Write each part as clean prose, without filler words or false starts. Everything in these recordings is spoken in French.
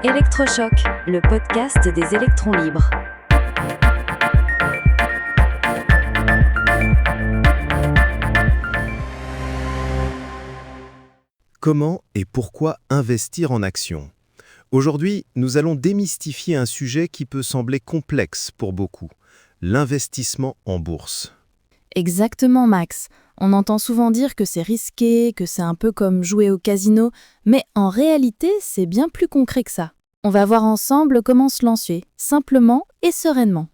Électrochoc, le podcast des électrons libres. Comment et pourquoi investir en actions? Aujourd'hui, nous allons démystifier un sujet qui peut sembler complexe pour beaucoup, l'investissement en bourse. Exactement, Max. On entend souvent dire que c'est risqué, que c'est un peu comme jouer au casino, mais en réalité, c'est bien plus concret que ça. On va voir ensemble comment se lancer, simplement et sereinement.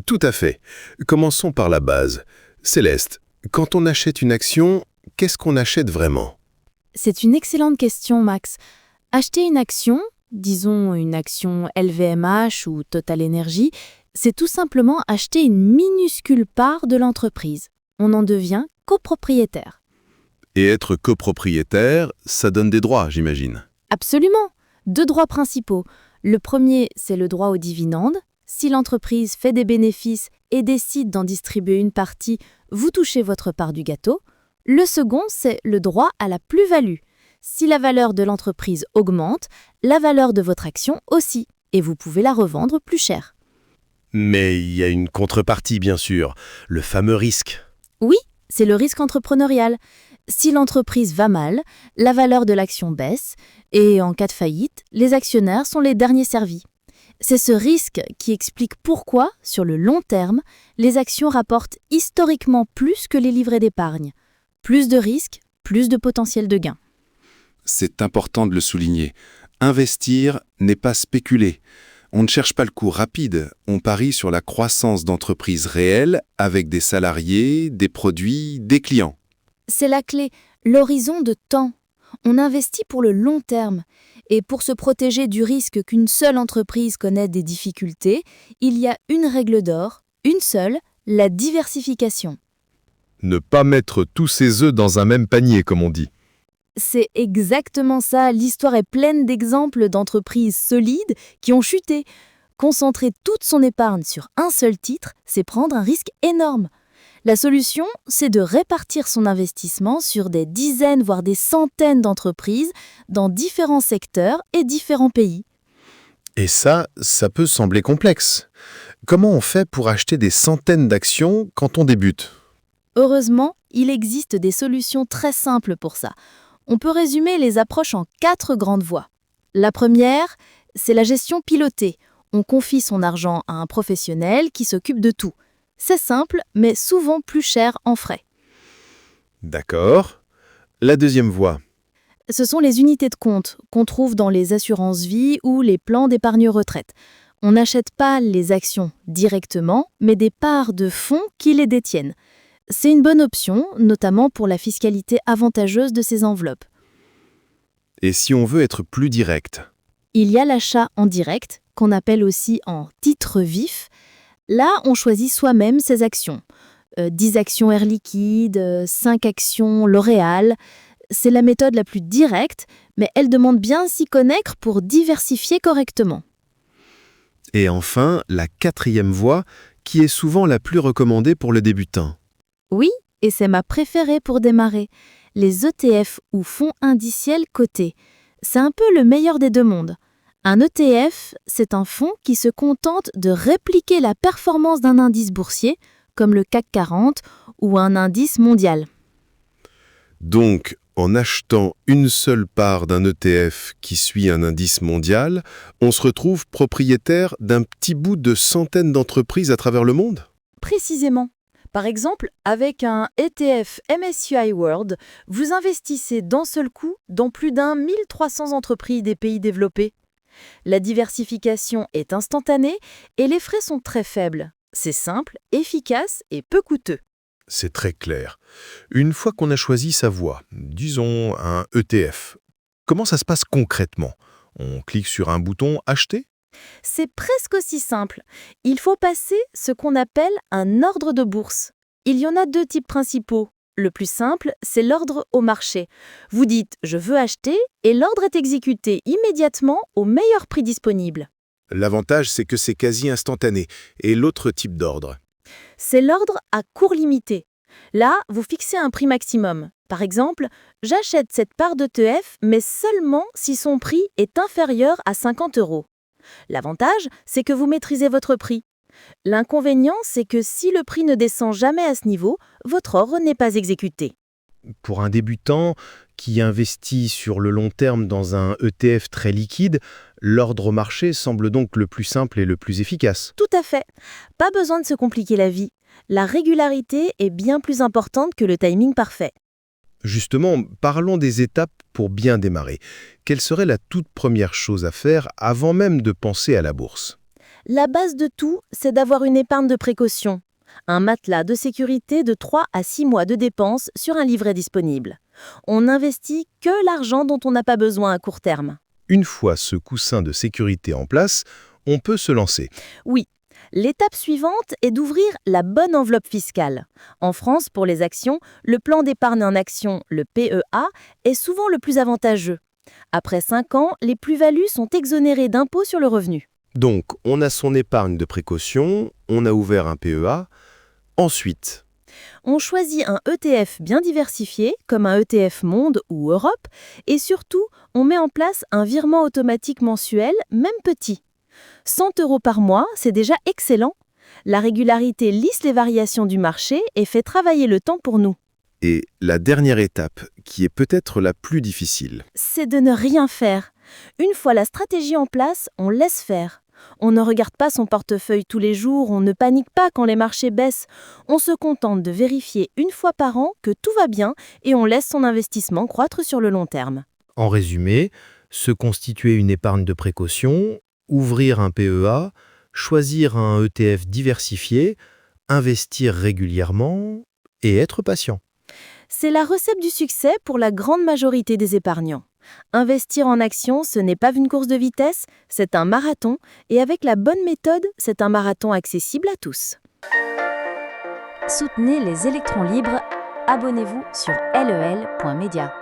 Tout à fait. Commençons par la base. Céleste, quand on achète une action, qu'est-ce qu'on achète vraiment? C'est une excellente question, Max. Acheter une action, disons une action LVMH ou Total Energy, c'est tout simplement acheter une minuscule part de l'entreprise. On en devient copropriétaire. Et être copropriétaire, ça donne des droits, j'imagine. Absolument. 2 droits principaux. Le premier, c'est le droit aux dividendes. Si l'entreprise fait des bénéfices et décide d'en distribuer une partie, vous touchez votre part du gâteau. Le second, c'est le droit à la plus-value. Si la valeur de l'entreprise augmente, la valeur de votre action aussi, et vous pouvez la revendre plus cher. Mais il y a une contrepartie, bien sûr, le fameux risque. Oui, c'est le risque entrepreneurial. Si l'entreprise va mal, la valeur de l'action baisse, et en cas de faillite, les actionnaires sont les derniers servis. C'est ce risque qui explique pourquoi, sur le long terme, les actions rapportent historiquement plus que les livrets d'épargne. Plus de risques, plus de potentiel de gain. C'est important de le souligner. Investir n'est pas spéculer. On ne cherche pas le coup rapide, on parie sur la croissance d'entreprises réelles avec des salariés, des produits, des clients. C'est la clé, l'horizon de temps. On investit pour le long terme. Et pour se protéger du risque qu'une seule entreprise connaisse des difficultés, il y a une règle d'or, une seule, la diversification. Ne pas mettre tous ses œufs dans un même panier, comme on dit. C'est exactement ça, l'histoire est pleine d'exemples d'entreprises solides qui ont chuté. Concentrer toute son épargne sur un seul titre, c'est prendre un risque énorme. La solution, c'est de répartir son investissement sur des dizaines, voire des centaines d'entreprises dans différents secteurs et différents pays. Et ça peut sembler complexe. Comment on fait pour acheter des centaines d'actions quand on débute? Heureusement, il existe des solutions très simples pour ça. On peut résumer les approches en 4 grandes voies. La première, c'est la gestion pilotée. On confie son argent à un professionnel qui s'occupe de tout. C'est simple, mais souvent plus cher en frais. D'accord. La deuxième voie. Ce sont les unités de compte qu'on trouve dans les assurances-vie ou les plans d'épargne retraite. On n'achète pas les actions directement, mais des parts de fonds qui les détiennent. C'est une bonne option, notamment pour la fiscalité avantageuse de ces enveloppes. Et si on veut être plus direct? Il y a l'achat en direct, qu'on appelle aussi en titre vif. Là, on choisit soi-même ses actions. 10 actions Air Liquide, 5 actions L'Oréal. C'est la méthode la plus directe, mais elle demande bien s'y connaître pour diversifier correctement. Et enfin, la quatrième voie, qui est souvent la plus recommandée pour le débutant. Oui, et c'est ma préférée pour démarrer. Les ETF ou fonds indiciels cotés. C'est un peu le meilleur des deux mondes. Un ETF, c'est un fonds qui se contente de répliquer la performance d'un indice boursier, comme le CAC 40 ou un indice mondial. Donc, en achetant une seule part d'un ETF qui suit un indice mondial, on se retrouve propriétaire d'un petit bout de centaines d'entreprises à travers le monde? Précisément. Par exemple, avec un ETF MSCI World, vous investissez d'un seul coup dans plus d'1 300 entreprises des pays développés. La diversification est instantanée et les frais sont très faibles. C'est simple, efficace et peu coûteux. C'est très clair. Une fois qu'on a choisi sa voie, disons un ETF, comment ça se passe concrètement? On clique sur un bouton « Acheter » ? C'est presque aussi simple. Il faut passer ce qu'on appelle un ordre de bourse. Il y en a 2 types principaux. Le plus simple, c'est l'ordre au marché. Vous dites « je veux acheter » et l'ordre est exécuté immédiatement au meilleur prix disponible. L'avantage, c'est que c'est quasi instantané. Et l'autre type d'ordre? C'est l'ordre à cours limité. Là, vous fixez un prix maximum. Par exemple, j'achète cette part d'ETF, mais seulement si son prix est inférieur à 50 €. L'avantage, c'est que vous maîtrisez votre prix. L'inconvénient, c'est que si le prix ne descend jamais à ce niveau, votre ordre n'est pas exécuté. Pour un débutant qui investit sur le long terme dans un ETF très liquide, l'ordre au marché semble donc le plus simple et le plus efficace. Tout à fait. Pas besoin de se compliquer la vie. La régularité est bien plus importante que le timing parfait. Justement, parlons des étapes pour bien démarrer. Quelle serait la toute première chose à faire avant même de penser à la bourse ? La base de tout, c'est d'avoir une épargne de précaution. Un matelas de sécurité de 3 à 6 mois de dépenses sur un livret disponible. On n'investit que l'argent dont on n'a pas besoin à court terme. Une fois ce coussin de sécurité en place, on peut se lancer. Oui, l'étape suivante est d'ouvrir la bonne enveloppe fiscale. En France, pour les actions, le plan d'épargne en actions, le PEA, est souvent le plus avantageux. Après 5 ans, les plus-values sont exonérées d'impôts sur le revenu. Donc, on a son épargne de précaution, on a ouvert un PEA. Ensuite, On choisit un ETF bien diversifié, comme un ETF Monde ou Europe, et surtout, on met en place un virement automatique mensuel, même petit. 100 € par mois, c'est déjà excellent. La régularité lisse les variations du marché et fait travailler le temps pour nous. et la dernière étape, qui est peut-être la plus difficile. C'est de ne rien faire. Une fois la stratégie en place, on laisse faire. On ne regarde pas son portefeuille tous les jours, on ne panique pas quand les marchés baissent. On se contente de vérifier une fois par an que tout va bien et on laisse son investissement croître sur le long terme. En résumé, se constituer une épargne de précaution, ouvrir un PEA, choisir un ETF diversifié, investir régulièrement et être patient. C'est la recette du succès pour la grande majorité des épargnants. Investir en actions, ce n'est pas une course de vitesse, c'est un marathon, et avec la bonne méthode, c'est un marathon accessible à tous. Soutenez les électrons libres. Abonnez-vous sur lel.media.